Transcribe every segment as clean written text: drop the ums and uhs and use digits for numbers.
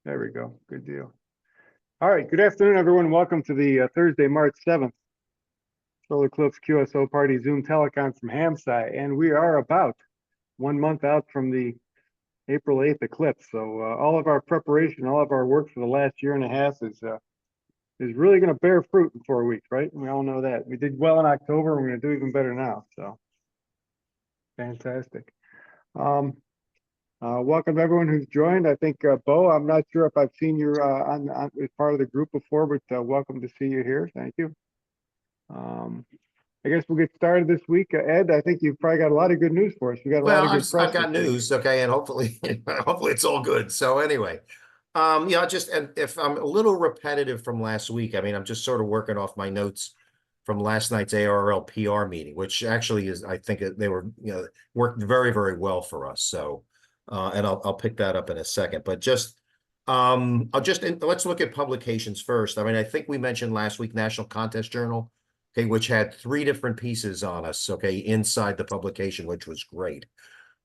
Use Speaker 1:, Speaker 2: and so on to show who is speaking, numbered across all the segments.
Speaker 1: There we go. Good deal. All right. Good afternoon, everyone. Welcome to the Thursday, March 7th Solar Eclipse QSO Party Zoom Telecon from Hamsai. And we are about 1 month out from the April 8th eclipse. So all of our preparation, all of our work for the last year and a half is really going to bear fruit in 4 weeks, right? We all know that. We did well in October. We're going to do even better now. So fantastic. Welcome everyone who's joined. I think Bo, I'm not sure if I've seen you on as part of the group before, but welcome to see you here. Thank you. I guess we'll get started this week. Ed, I think you've probably got a lot of good news for us. We got a lot of good press.
Speaker 2: I've got news, okay, and hopefully it's all good. So anyway, and if I'm a little repetitive from last week, I mean, I'm just sort of working off my notes from last night's ARL PR meeting, which actually is, I think they were, worked very, very well for us. So, and I'll pick that up in a second, but let's look at publications first. I mean, I think we mentioned last week, National Contest Journal, okay, which had 3 different pieces on us, okay, inside the publication, which was great.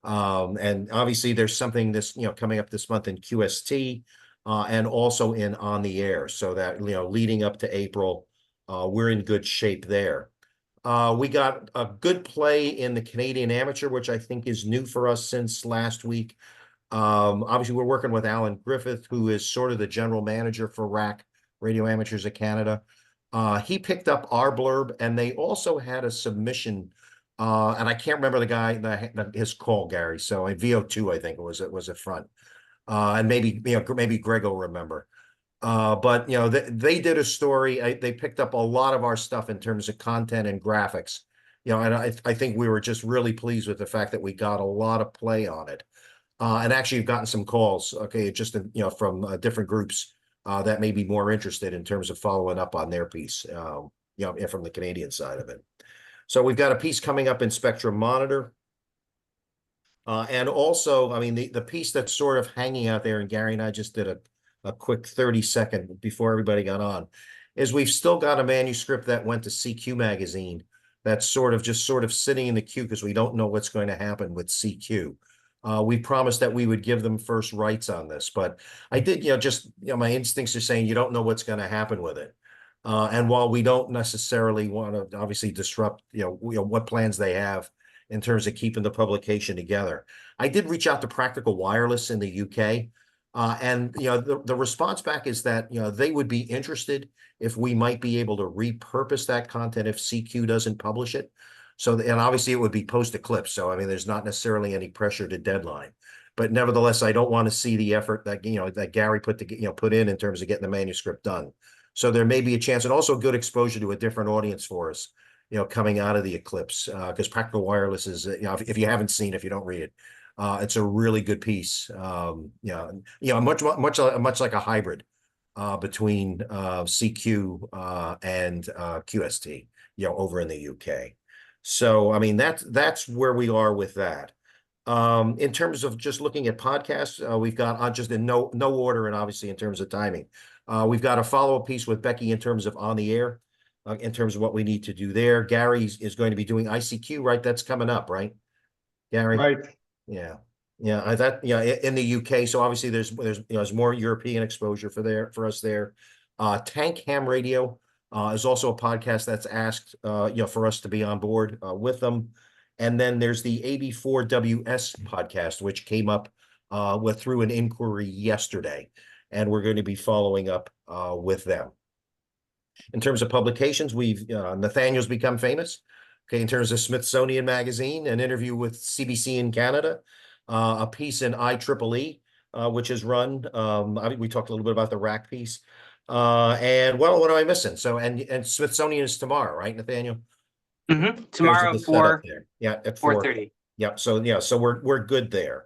Speaker 2: And obviously there's something coming up this month in QST, and also in On the Air, so that, leading up to April, we're in good shape there. We got a good play in the Canadian Amateur, which I think is new for us since last week. Obviously we're working with Alan Griffith, who is sort of the general manager for RAC, Radio Amateurs of Canada. He picked up our blurb, and they also had a submission, and I can't remember the guy, his call, Gary. So VO2, I think it was a front, and maybe Greg will remember. But they did a story. They picked up a lot of our stuff in terms of content and graphics. And I think we were just really pleased with the fact that we got a lot of play on it, and actually have gotten some calls. Okay, just from different groups that may be more interested in terms of following up on their piece, from the Canadian side of it. So we've got a piece coming up in Spectrum Monitor. And also, I mean, the piece that's sort of hanging out there, and Gary and I just did a quick 30-second before everybody got on, is we've still got a manuscript that went to CQ magazine that's sort of sitting in the queue because we don't know what's going to happen with CQ. We promised that we would give them first rights on this, but I did, my instincts are saying you don't know what's going to happen with it. And while we don't necessarily want to obviously disrupt, what plans they have in terms of keeping the publication together, I did reach out to Practical Wireless in the UK. And, the response back is that, they would be interested if we might be able to repurpose that content if CQ doesn't publish it. So, and obviously it would be post-eclipse. So, I mean, there's not necessarily any pressure to deadline. But nevertheless, I don't want to see the effort that, that Gary put in terms of getting the manuscript done. So there may be a chance, and also good exposure to a different audience for us, coming out of the eclipse, because Practical Wireless is, if you haven't seen, if you don't read it, it's a really good piece. Much like a hybrid between CQ and QST, over in the UK. So, I mean, that's where we are with that. In terms of just looking at podcasts, we've got just in no order, and obviously in terms of timing, we've got a follow-up piece with Becky in terms of On the Air, in terms of what we need to do there. Gary is going to be doing ICQ, right? That's coming up, right, Gary?
Speaker 1: Right.
Speaker 2: Yeah. In the UK. So obviously there's more European exposure for us there. Tank Ham Radio is also a podcast that's asked for us to be on board with them. And then there's the AB4WS podcast, which came up through an inquiry yesterday, and we're going to be following up with them. In terms of publications, we've Nathaniel's Become Famous. Okay, in terms of Smithsonian Magazine, an interview with CBC in Canada, a piece in IEEE, which is run. We talked a little bit about the RAC piece. And what am I missing? So, and Smithsonian is tomorrow, right, Nathaniel?
Speaker 3: Mm-hmm. Tomorrow at 4.
Speaker 2: Yeah, at
Speaker 3: 4:30.
Speaker 2: Yep. So we're good there.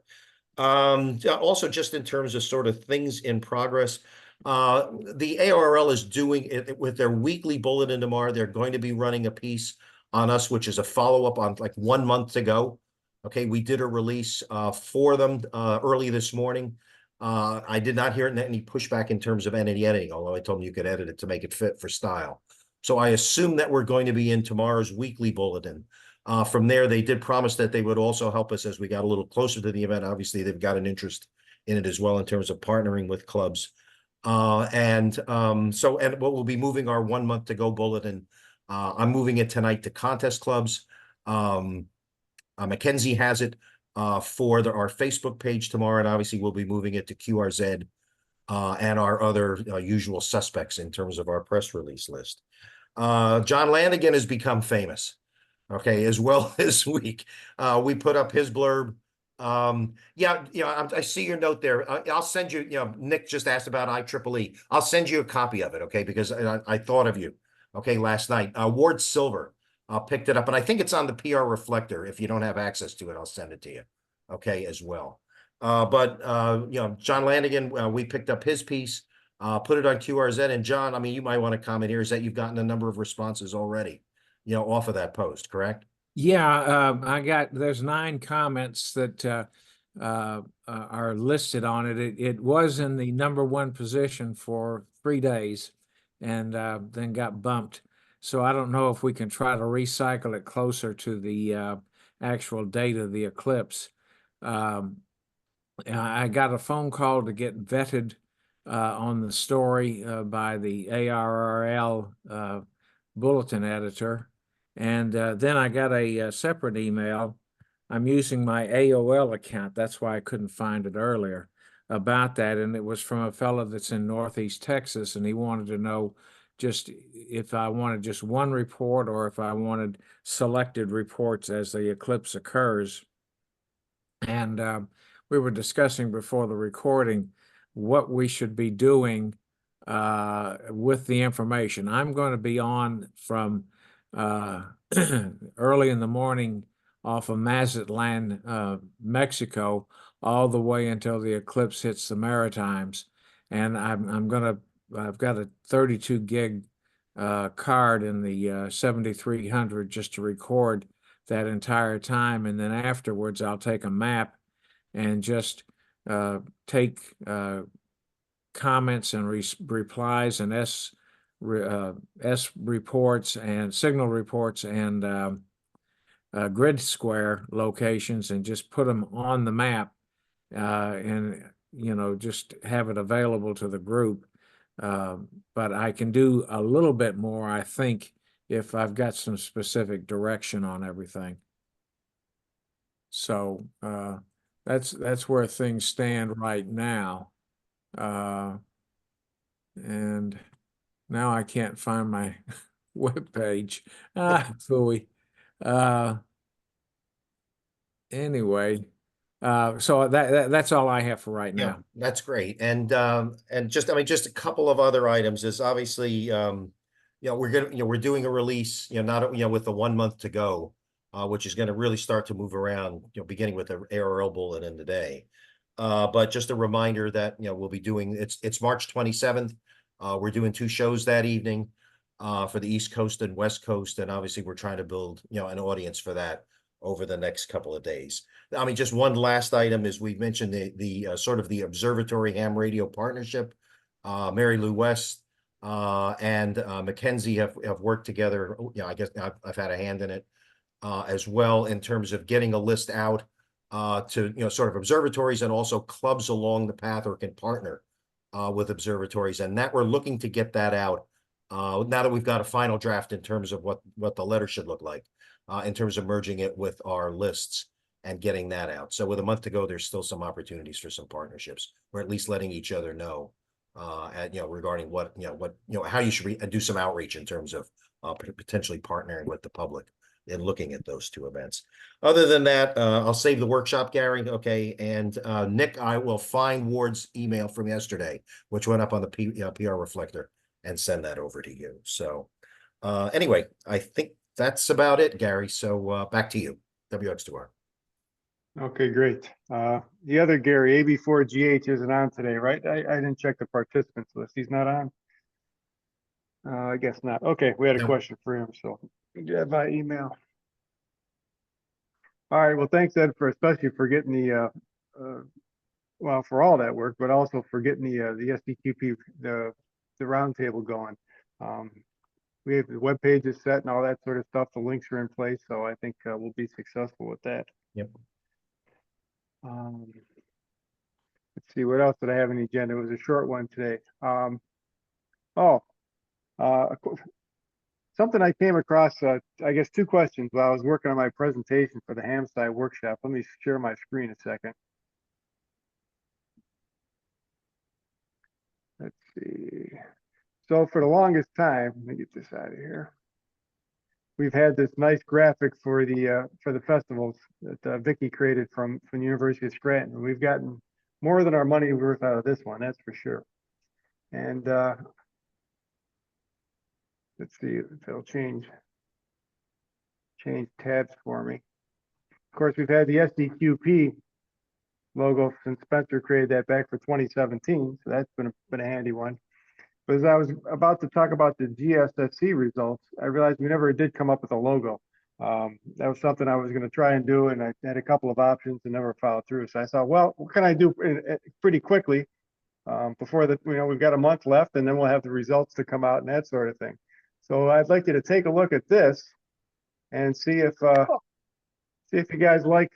Speaker 2: Also, just in terms of sort of things in progress, the ARL is doing it with their weekly bulletin tomorrow. They're going to be running a piece on us, which is a follow-up on like 1 month ago. Okay, we did a release for them early this morning. I did not hear any pushback in terms of any editing, although I told them you could edit it to make it fit for style. So I assume that we're going to be in tomorrow's weekly bulletin. From there, they did promise that they would also help us as we got a little closer to the event. Obviously, they've got an interest in it as well in terms of partnering with clubs. And what we'll be moving our 1 month to go bulletin. I'm moving it tonight to contest clubs. Mackenzie has it for our Facebook page tomorrow, and obviously we'll be moving it to QRZ and our other usual suspects in terms of our press release list. John Lanigan has become famous, okay, as well this week. We put up his blurb. Yeah, I see your note there. I'll send you, Nick just asked about IEEE. I'll send you a copy of it, okay, because I thought of you, okay, last night. Ward Silver picked it up, and I think it's on the PR Reflector. If you don't have access to it, I'll send it to you, okay, as well. John Lanigan, we picked up his piece, put it on QRZ, and John, I mean, you might want to comment here, is that you've gotten a number of responses already, off of that post, correct?
Speaker 4: Yeah, there's 9 comments that are listed on it. It was in the #1 position for 3 days and then got bumped. So I don't know if we can try to recycle it closer to the actual date of the eclipse. I got a phone call to get vetted on the story by the ARRL bulletin editor. And then I got a separate email. I'm using my AOL account. That's why I couldn't find it earlier about that. And it was from a fellow that's in Northeast Texas, and he wanted to know just if I wanted just one report or if I wanted selected reports as the eclipse occurs. And we were discussing before the recording what we should be doing with the information. I'm going to be on from early in the morning off of Mazatlan, Mexico, all the way until the eclipse hits the Maritimes. And I've got a 32 gig card in the 7300 just to record that entire time. And then afterwards, I'll take a map and just take comments and replies and S reports and signal reports and grid square locations and just put them on the map and just have it available to the group. But I can do a little bit more, I think, if I've got some specific direction on everything. So that's where things stand right now. And now I can't find my webpage. Phooey. Anyway, so that's all I have for right now.
Speaker 2: Yeah, that's great. And just, I mean, just a couple of other items is obviously, we're doing a release, not, with the 1 month to go, which is going to really start to move around, beginning with the ARL bulletin today. But just a reminder that, we'll be doing, it's March 27th. We're doing 2 shows that evening for the East Coast and West Coast. And obviously we're trying to build, an audience for that over the next couple of days. I mean, just one last item is we mentioned the sort of the Observatory Ham Radio Partnership. Mary Lou West and Mackenzie have worked together. I guess I've had a hand in it as well in terms of getting a list out to, sort of observatories and also clubs along the path or can partner with observatories. And that we're looking to get that out now that we've got a final draft in terms of what the letter should look like in terms of merging it with our lists and getting that out. So with a month to go, there's still some opportunities for some partnerships, or at least letting each other know regarding how you should do some outreach in terms of potentially partnering with the public and looking at those 2 events. Other than that, I'll save the workshop, Gary. Okay. And Nick, I will find Ward's email from yesterday, which went up on the PR Reflector, and send that over to you. So anyway, I think that's about it, Gary. So back to you, WX2R.
Speaker 1: Okay, great. The other Gary, AB4GH, isn't on today, right? I didn't check the participants list. He's not on? I guess not. Okay, we had a
Speaker 2: No.
Speaker 1: question for him, so yeah, by email. All right, well, thanks, Ed, especially for getting the well, for all that work, but also for getting the SEQP, the roundtable going. We have the web pages set and all that sort of stuff. The links are in place, so I think we'll be successful with that.
Speaker 2: Yep.
Speaker 1: Let's let's see, what else did I have on the agenda? It was a short one today. Oh, something I came across, I guess 2 questions while I was working on my presentation for the Hamside workshop. Let me share my screen a second. Let's see. So for the longest time, let me get this out of here. We've had this nice graphic for the festivals that Vicky created from the University of Scranton. We've gotten more than our money worth out of this one, that's for sure. And let's see if they'll change tabs for me. Of course, we've had the SEQP logo since Spencer created that back for 2017, so that's been a handy one. But as I was about to talk about the GSSC results, I realized we never did come up with a logo. That was something I was going to try and do, and I had a couple of options and never followed through. So I thought, well, what can I do pretty quickly before we've got a month left, and then we'll have the results to come out and that sort of thing. So I'd like you to take a look at this and see if you guys like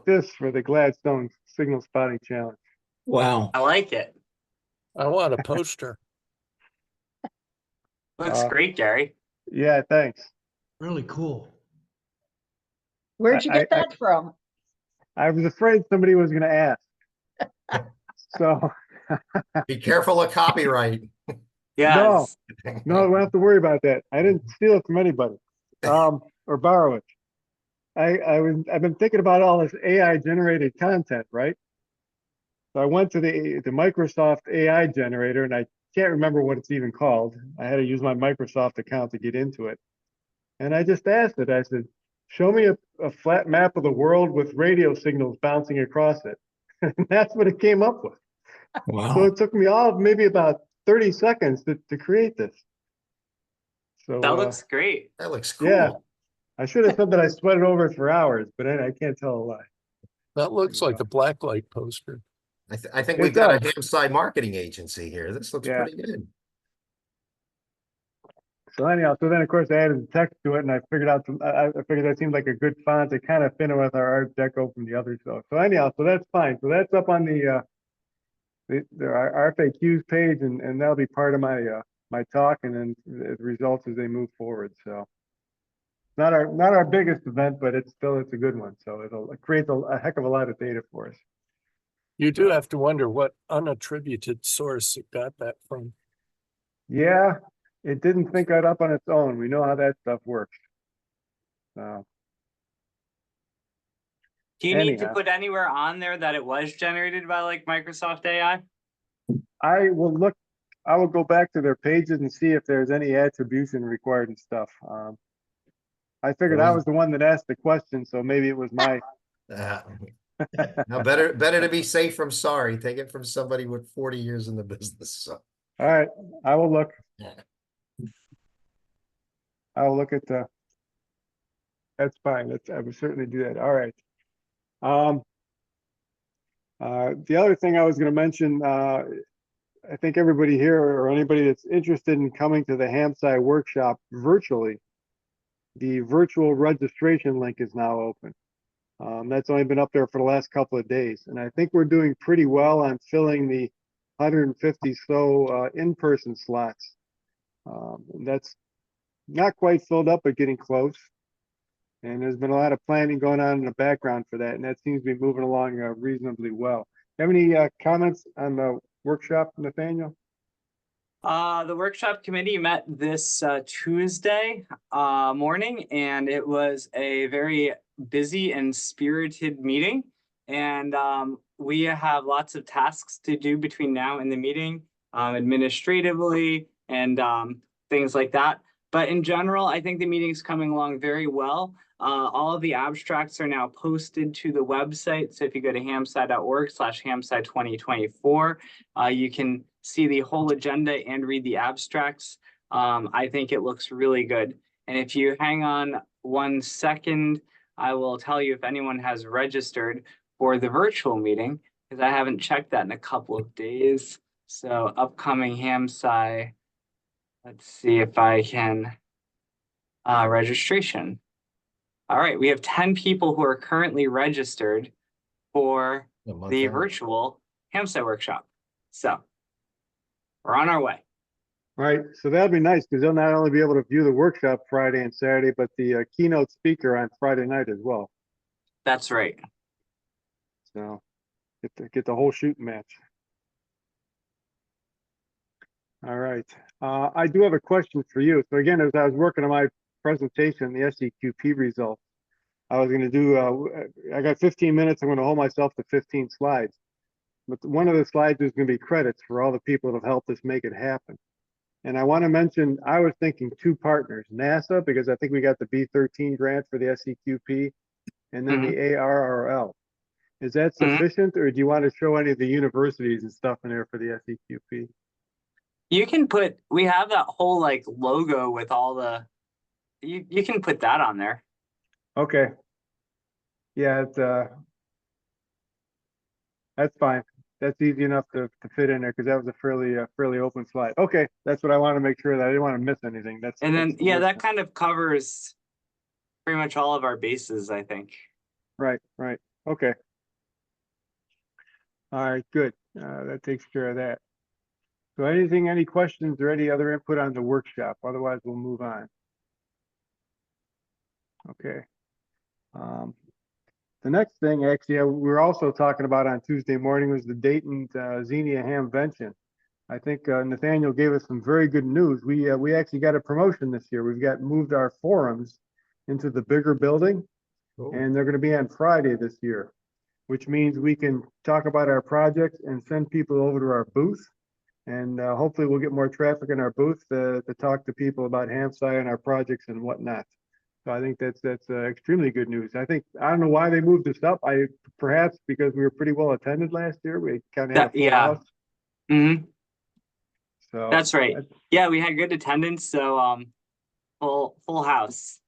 Speaker 1: this for the Gladstone Signal Spotting Challenge.
Speaker 5: Wow.
Speaker 3: I like it.
Speaker 5: I want a poster.
Speaker 3: Looks great, Gary.
Speaker 1: Yeah, thanks.
Speaker 6: Really cool.
Speaker 7: Where'd you get that from?
Speaker 1: I was afraid somebody was going to ask. So
Speaker 2: Be careful of copyright.
Speaker 3: Yes.
Speaker 1: no, we don't have to worry about that. I didn't steal it from anybody, or borrow it. I've been thinking about all this AI generated content, right? So I went to the Microsoft AI generator, and I can't remember what it's even called. I had to use my Microsoft account to get into it. And I just asked it, I said, show me a flat map of the world with radio signals bouncing across it. And that's what it came up with.
Speaker 5: Wow.
Speaker 1: So it took me maybe about 30 seconds to create this. So
Speaker 3: That looks great.
Speaker 2: That looks cool.
Speaker 1: yeah, I should have said that I sweated over it for hours, but I can't tell a lie.
Speaker 5: That looks like a blacklight poster.
Speaker 2: I think
Speaker 1: It
Speaker 2: we've got a
Speaker 1: does.
Speaker 2: Hamside marketing agency here. This looks
Speaker 1: Yeah.
Speaker 2: pretty good.
Speaker 1: So anyhow, so then of course I added the text to it, and I figured that seemed like a good font to kind of fit in with our Art Deco from the other stuff. So anyhow, so that's fine. So that's up on our FAQs page, and that'll be part of my talk, and then the results as they move forward. So not our biggest event, but it's a good one. So it creates a heck of a lot of data for us.
Speaker 5: You do have to wonder what unattributed source it got that from.
Speaker 1: Yeah, it didn't think that up on its own. We know how that stuff works. So
Speaker 3: Do you need to
Speaker 1: anyhow,
Speaker 3: put anywhere on there that it was generated by like Microsoft AI?
Speaker 1: I will go back to their pages and see if there's any attribution required and stuff. I figured I was the one that asked the question, so maybe it was my.
Speaker 2: Now better to be safe from sorry. Take it from somebody with 40 years in the business. So.
Speaker 1: All right, I will look.
Speaker 2: Yeah.
Speaker 1: I will look at that's fine. I would certainly do that. All right. The other thing I was going to mention, I think everybody here or anybody that's interested in coming to the Hamside workshop virtually, the virtual registration link is now open. That's only been up there for the last couple of days, and I think we're doing pretty well on filling the 150 so in-person slots. That's not quite filled up, but getting close. And there's been a lot of planning going on in the background for that, and that seems to be moving along reasonably well. Have any comments on the workshop, Nathaniel?
Speaker 3: The workshop committee met this Tuesday morning, and it was a very busy and spirited meeting. And we have lots of tasks to do between now and the meeting, administratively and things like that. But in general, I think the meeting's coming along very well. All of the abstracts are now posted to the website. So if you go to hamside.org/hamside2024, you can see the whole agenda and read the abstracts. I think it looks really good. And if you hang on 1 second, I will tell you if anyone has registered for the virtual meeting, because I haven't checked that in a couple of days. So upcoming Hamside, let's see if I can, registration. All right, we have 10 people who are currently registered for the virtual Hamsai workshop. So we're on our way.
Speaker 1: Right, so that'll be nice because they'll not only be able to view the workshop Friday and Saturday, but the keynote speaker on Friday night as well.
Speaker 3: That's right.
Speaker 1: So get the whole shooting match. All right, I do have a question for you. So again, as I was working on my presentation, the SEQP results, I was going to do. I got 15 minutes. I'm going to hold myself to 15 slides, but one of the slides is going to be credits for all the people that have helped us make it happen. And I want to mention, I was thinking two partners, NASA, because I think we got the B13 grant for the SEQP, and then the ARRL. Is that sufficient, or do you want to show any of the universities and stuff in there for the SEQP?
Speaker 3: You can put, we have that whole like logo with all the, you can put that on there.
Speaker 1: Okay. Yeah, that's fine. That's easy enough to fit in there because that was a fairly open slide. Okay, that's what I want to make sure that I didn't want to miss anything.
Speaker 3: And then,
Speaker 1: that's the
Speaker 3: yeah,
Speaker 1: worst
Speaker 3: that
Speaker 1: thing.
Speaker 3: kind of covers pretty much all of our bases, I think.
Speaker 1: Right. Okay. All right, good. That takes care of that. So any questions or any other input on the workshop? Otherwise, we'll move on. Okay. The next thing, actually, we were also talking about on Tuesday morning was the Dayton Xenia Hamvention. I think Nathaniel gave us some very good news. We actually got a promotion this year. We've moved our forums into the bigger building, and they're going to be on Friday this year, which means we can talk about our projects and send people over to our booth. And hopefully we'll get more traffic in our booth to talk to people about Hamsai and our projects and whatnot. So I think that's extremely good news. I don't know why they moved this up. Perhaps because we were pretty well attended last year. We kind of had a full house.
Speaker 3: Mm-hmm.
Speaker 1: So
Speaker 3: That's right. Yeah, we had good attendance, so full house.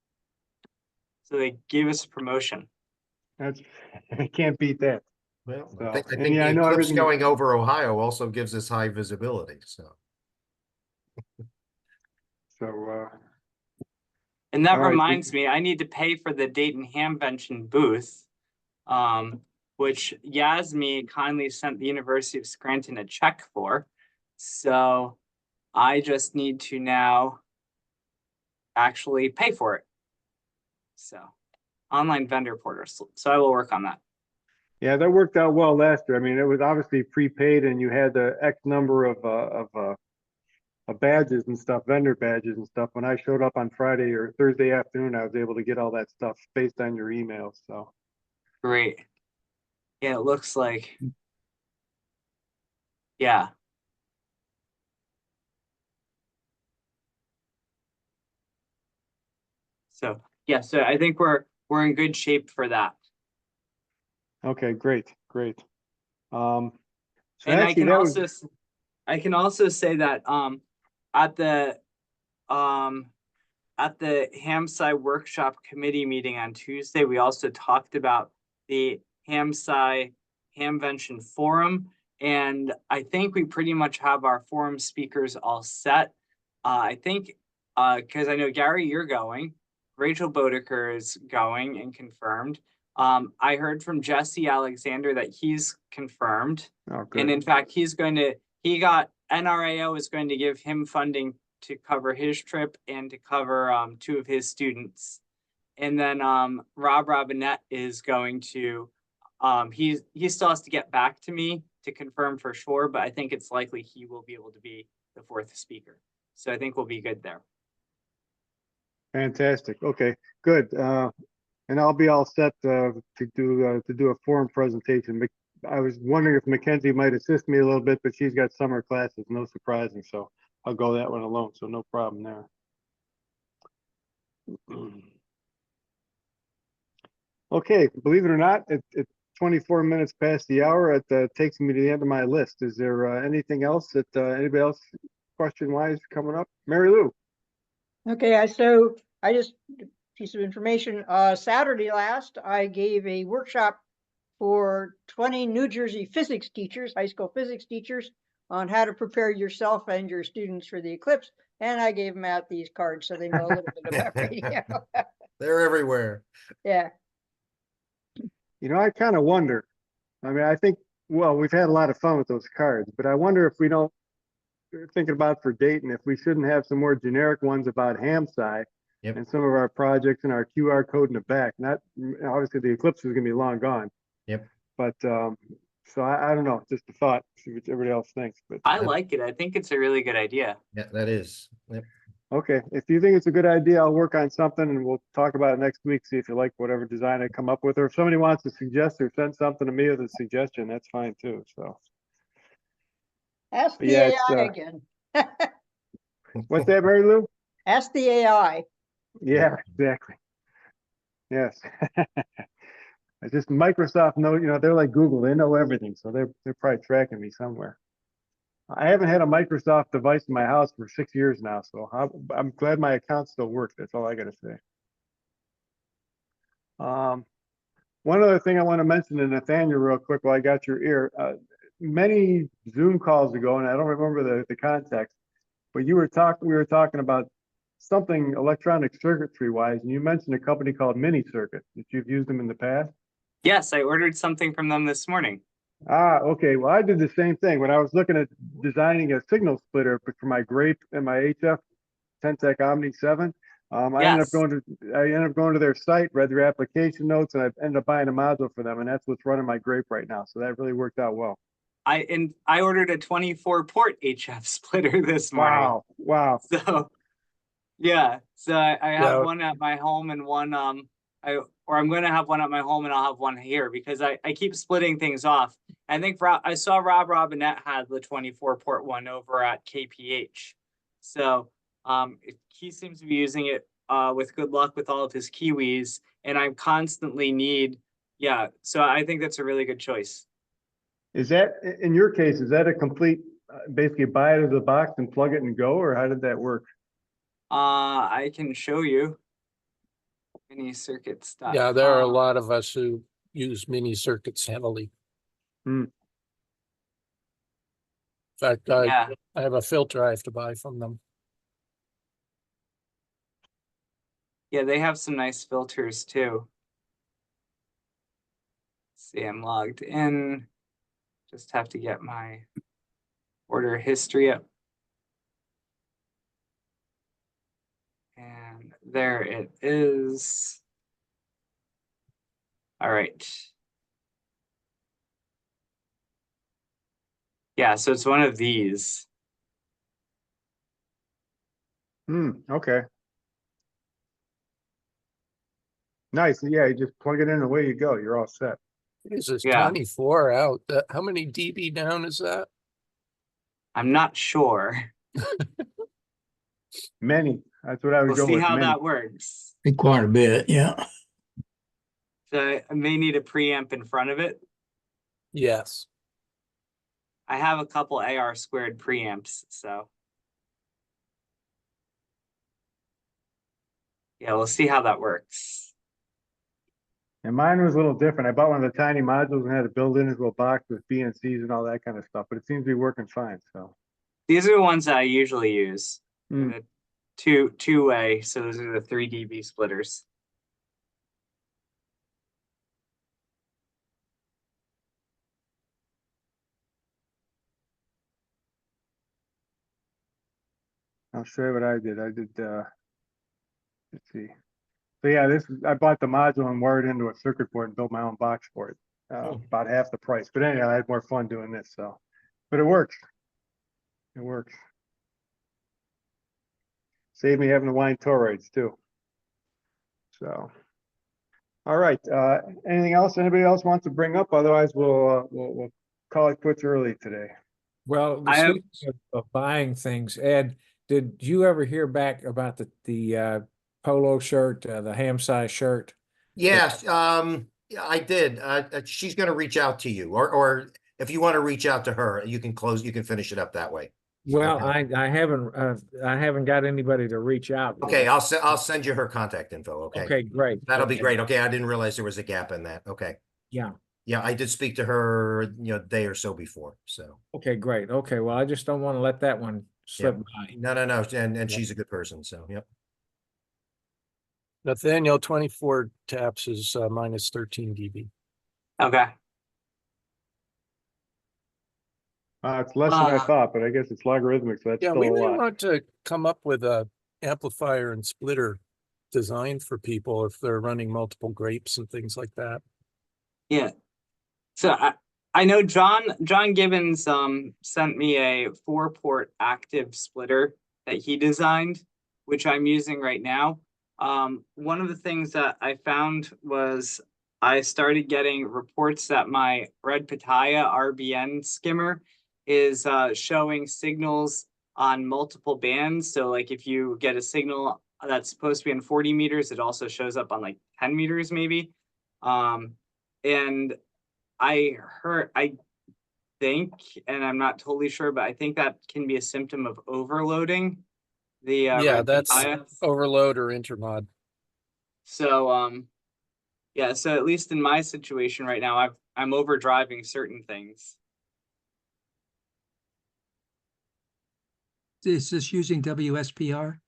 Speaker 3: So they gave us a promotion.
Speaker 1: I can't beat that.
Speaker 2: Well,
Speaker 1: So,
Speaker 2: I think
Speaker 1: and yeah,
Speaker 2: the
Speaker 1: I know
Speaker 2: Eclipse
Speaker 1: everything.
Speaker 2: going over Ohio also gives us high visibility, so.
Speaker 1: So
Speaker 3: And that
Speaker 1: all right.
Speaker 3: reminds me, I need to pay for the Dayton Hamvention booth, which Yasmi kindly sent the University of Scranton a check for. So I just need to now actually pay for it. So online vendor portal. So I will work on that.
Speaker 1: Yeah, that worked out well last year. I mean, it was obviously prepaid, and you had the X number of badges and stuff, vendor badges and stuff. When I showed up on Friday or Thursday afternoon, I was able to get all that stuff based on your emails. So
Speaker 3: Great. Yeah, it looks like. Yeah. So yeah, so I think we're in good shape for that.
Speaker 1: okay, great. So
Speaker 3: And
Speaker 1: actually,
Speaker 3: I can also say that at the Hamsai workshop committee meeting on Tuesday, we also talked about the Hamsai Hamvention forum, and I think we pretty much have our forum speakers all set. I think because I know Gary, you're going, Rachel Bodeker is going and confirmed. I heard from Jesse Alexander that he's confirmed.
Speaker 1: oh, good.
Speaker 3: And in fact, NRAO is going to give him funding to cover his trip and to cover two of his students. And then Rob Robinette is going to, he still has to get back to me to confirm for sure, but I think it's likely he will be able to be the fourth speaker. So I think we'll be good there.
Speaker 1: Fantastic. Okay, good. And I'll be all set to do a forum presentation. I was wondering if Mackenzie might assist me a little bit, but she's got summer classes, no surprising. So I'll go that one alone. So no problem there. Okay, believe it or not, it's 24 minutes past the hour. It takes me to the end of my list. Is there anything else that anybody else question wise coming up? Mary Lou.
Speaker 7: Okay, so I just piece of information. Saturday last, I gave a workshop for 20 New Jersey physics teachers, high school physics teachers, on how to prepare yourself and your students for the eclipse. And I gave them out these cards so they know a little bit about radio.
Speaker 2: They're everywhere.
Speaker 7: Yeah.
Speaker 1: You know, I kind of wonder. I mean, I think well, we've had a lot of fun with those cards, but I wonder if we don't, thinking about for Dayton, if we shouldn't have some more generic ones about Hamsci
Speaker 2: Yep.
Speaker 1: and some of our projects and our QR code in the back. Not, obviously the Eclipse is gonna be long gone,
Speaker 2: Yep.
Speaker 1: but, so I don't know, just a thought, see what everybody else thinks, but.
Speaker 3: I like it. I think it's a really good idea.
Speaker 2: Yeah, that is. Yep.
Speaker 1: Okay, if you think it's a good idea, I'll work on something and we'll talk about it next week, see if you like whatever design I come up with, or if somebody wants to suggest or send something to me with a suggestion, that's fine too, so.
Speaker 7: Ask
Speaker 1: But
Speaker 7: the
Speaker 1: yeah, it's,
Speaker 7: AI again.
Speaker 1: What's that, Mary Lou?
Speaker 7: Ask the AI.
Speaker 1: Yeah, exactly. Yes. It's just Microsoft know, they're like Google, they know everything, so they're probably tracking me somewhere. I haven't had a Microsoft device in my house for 6 years now, so I'm glad my account still works. That's all I gotta say. One other thing I want to mention to Nathaniel real quick while I got your ear. Many Zoom calls ago, and I don't remember the context, but we were talking about something electronic circuitry wise, and you mentioned a company called Mini Circuit, that you've used them in the past.
Speaker 3: Yes, I ordered something from them this morning.
Speaker 1: Ah, okay. Well, I did the same thing when I was looking at designing a signal splitter for my Grape and my HF Tentec Omni 7. I ended up going to their site, read their application notes, and I ended up buying a module for them, and that's what's running my Grape right now. So that really worked out well.
Speaker 3: I ordered a 24 port HF splitter this morning.
Speaker 1: Wow.
Speaker 3: So yeah, so I have
Speaker 5: Yeah.
Speaker 3: one at my home and one I'm going to have one at my home and I'll have one here because I keep splitting things off. I think I saw Rob Robinette had the 24 port one over at KPH. So he seems to be using it with good luck with all of his Kiwis, and I constantly need, so I think that's a really good choice.
Speaker 1: Is that, in your case, is that a complete, basically buy it as a box and plug it and go, or how did that work?
Speaker 3: I can show you mini circuit stuff.
Speaker 5: Yeah, there are a lot of us who use mini circuits heavily.
Speaker 1: Hmm.
Speaker 5: In fact,
Speaker 3: Yeah.
Speaker 5: I have a filter I have to buy from them.
Speaker 3: Yeah, they have some nice filters too. Let's see, I'm logged in. Just have to get my order history up. And there it is. All right. Yeah, so it's one of these.
Speaker 1: Okay. Nice. Yeah, you just plug it in and away you go. You're all set.
Speaker 5: This is
Speaker 3: Yeah.
Speaker 5: 24 out. How many dB down is that?
Speaker 3: I'm not sure.
Speaker 1: Many. That's what I would
Speaker 3: We'll
Speaker 1: go
Speaker 3: see
Speaker 1: with.
Speaker 3: how
Speaker 1: Many.
Speaker 3: that works.
Speaker 6: Be quite a bit, yeah.
Speaker 3: So I may need a preamp in front of it.
Speaker 5: Yes.
Speaker 3: I have a couple AR squared preamps, so. Yeah, we'll see how that works.
Speaker 1: And mine was a little different. I bought one of the tiny modules and had it built in his little box with BNCs and all that kind of stuff, but it seems to be working fine. So
Speaker 3: These are the ones that I usually use.
Speaker 1: Hmm.
Speaker 3: The two-way, so those are the 3 dB splitters.
Speaker 1: I'll show you what I did. Let's see. So yeah, I bought the module and wired it into a circuit board and built my own box for it. About half the price. But anyway, I had more fun doing this. So, but it works. It works. Saved me having to wind toroids too. So, all right. Anything else? Anybody else wants to bring up? Otherwise, we'll call it quits early today.
Speaker 4: Well,
Speaker 3: I have-
Speaker 4: speaking of buying things, Ed, did you ever hear back about the polo shirt, the Hamsci shirt?
Speaker 2: Yes, yeah, I did. She's gonna reach out to you, or if you want to reach out to her, you can finish it up that way.
Speaker 4: Well,
Speaker 2: Okay.
Speaker 4: I haven't got anybody to reach out.
Speaker 2: Okay, I'll send you her contact info, okay?
Speaker 4: Okay, great.
Speaker 2: That'll be
Speaker 4: Okay.
Speaker 2: great. Okay, I didn't realize there was a gap in that. Okay.
Speaker 4: Yeah.
Speaker 2: Yeah, I did speak to her, a day or so before, so.
Speaker 4: Okay, great. Okay, well, I just don't want to let that one slip by.
Speaker 2: No, and she's a good person, so, yep.
Speaker 5: Nathaniel, 24 taps is minus 13 dB.
Speaker 3: Okay.
Speaker 1: It's less than I
Speaker 3: Uh,
Speaker 1: thought, but I guess it's logarithmic, so that's
Speaker 5: Yeah,
Speaker 1: still
Speaker 5: we
Speaker 1: a
Speaker 5: may
Speaker 1: lot.
Speaker 5: want to come up with a amplifier and splitter design for people if they're running multiple grapes and things like that.
Speaker 3: yeah. So I know John Gibbons sent me a 4-port active splitter that he designed, which I'm using right now. One of the things that I found was I started getting reports that my Red Pitaya RBN skimmer is showing signals on multiple bands. So like if you get a signal that's supposed to be in 40 meters, it also shows up on like 10 meters maybe. And I think, and I'm not totally sure, but I think that can be a symptom of overloading the
Speaker 5: Yeah,
Speaker 3: Red
Speaker 5: that's
Speaker 3: Pitaya.
Speaker 5: overload or intermod.
Speaker 3: So yeah, so at least in my situation right now, I'm overdriving certain things.
Speaker 6: Is this using WSPR?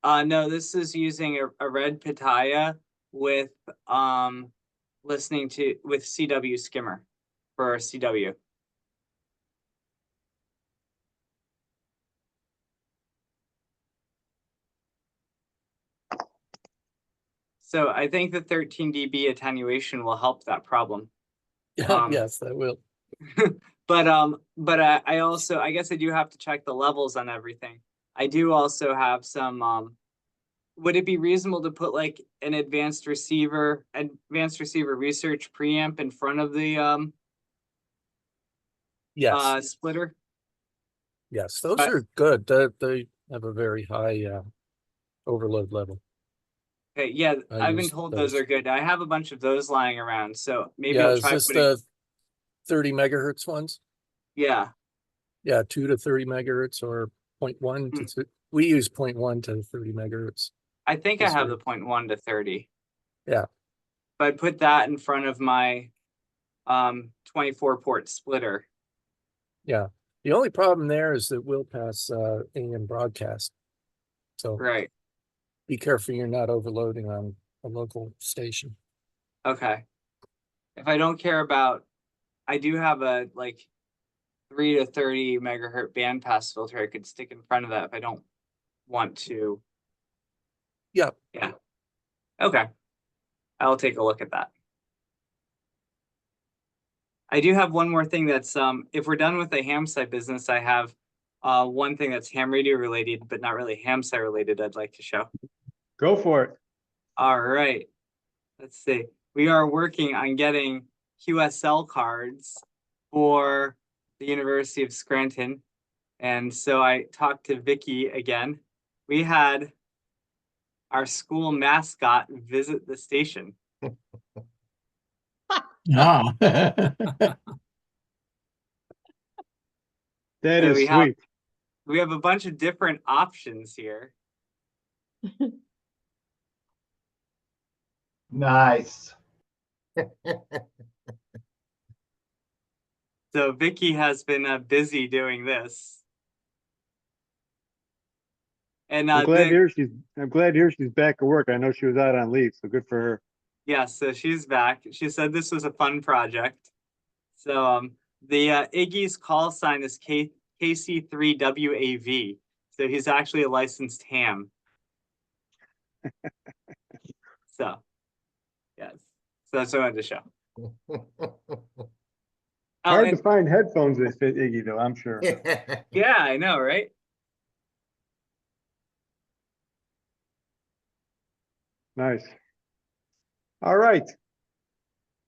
Speaker 3: No, this is using a Red Pitaya with listening to with CW skimmer for CW. So I think the 13 dB attenuation will help that problem.
Speaker 5: Yes, that will.
Speaker 3: But I also, I guess I do have to check the levels on everything. I do also have some would it be reasonable to put like an advanced receiver research preamp in front of the
Speaker 5: Yes,
Speaker 3: splitter?
Speaker 5: yes, those
Speaker 3: But-
Speaker 5: are good. They have a very high overload level.
Speaker 3: Okay, yeah,
Speaker 5: I
Speaker 3: I've been
Speaker 5: use
Speaker 3: told
Speaker 5: those.
Speaker 3: those are good. I have a bunch of those lying around, so maybe
Speaker 5: Yeah,
Speaker 3: I'll
Speaker 5: is
Speaker 3: try
Speaker 5: this
Speaker 3: putting,
Speaker 5: the 30 megahertz ones?
Speaker 3: yeah.
Speaker 5: Yeah, 2 to 30 megahertz or 0.1 to we use 0.1 to 30 megahertz.
Speaker 3: I think I
Speaker 5: This
Speaker 3: have
Speaker 5: way.
Speaker 3: the 0.1 to 30.
Speaker 5: Yeah.
Speaker 3: But I put that in front of my 24 port splitter.
Speaker 5: Yeah. The only problem there is that we'll pass AM broadcast. So
Speaker 3: Right.
Speaker 5: be careful you're not overloading on a local station.
Speaker 3: Okay. If I don't care about, I do have a like 3 to 30 megahertz bandpass filter I could stick in front of that if I don't want to.
Speaker 5: Yeah.
Speaker 3: Yeah. Okay. I'll take a look at that. I do have one more thing that's if we're done with the ham site business, I have one thing that's ham radio related, but not really ham site related I'd like to show.
Speaker 1: Go for it.
Speaker 3: All right. Let's see. We are working on getting QSL cards for the University of Scranton. And so I talked to Vicky again. We had our school mascot visit the station.
Speaker 8: Ah.
Speaker 1: That
Speaker 3: So
Speaker 1: is sweet.
Speaker 3: we have a bunch of different options here.
Speaker 8: Nice.
Speaker 3: So Vicky has been busy doing this. And
Speaker 1: I'm glad to hear she's back at work. I know she was out on leave, so good for her.
Speaker 3: yeah, so she's back. She said this was a fun project. So the Iggy's call sign is KC3WAV. So he's actually a licensed ham. So yes. So that's what I wanted to show. Oh,
Speaker 1: Hard to
Speaker 3: and
Speaker 1: find headphones that fit Iggy though, I'm sure.
Speaker 3: yeah, I know, right?
Speaker 1: Nice. All right.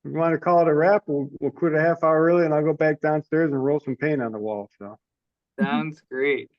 Speaker 1: We want to call it a wrap. We'll quit a half hour early and I'll go back downstairs and roll some paint on the wall. So
Speaker 3: Sounds great.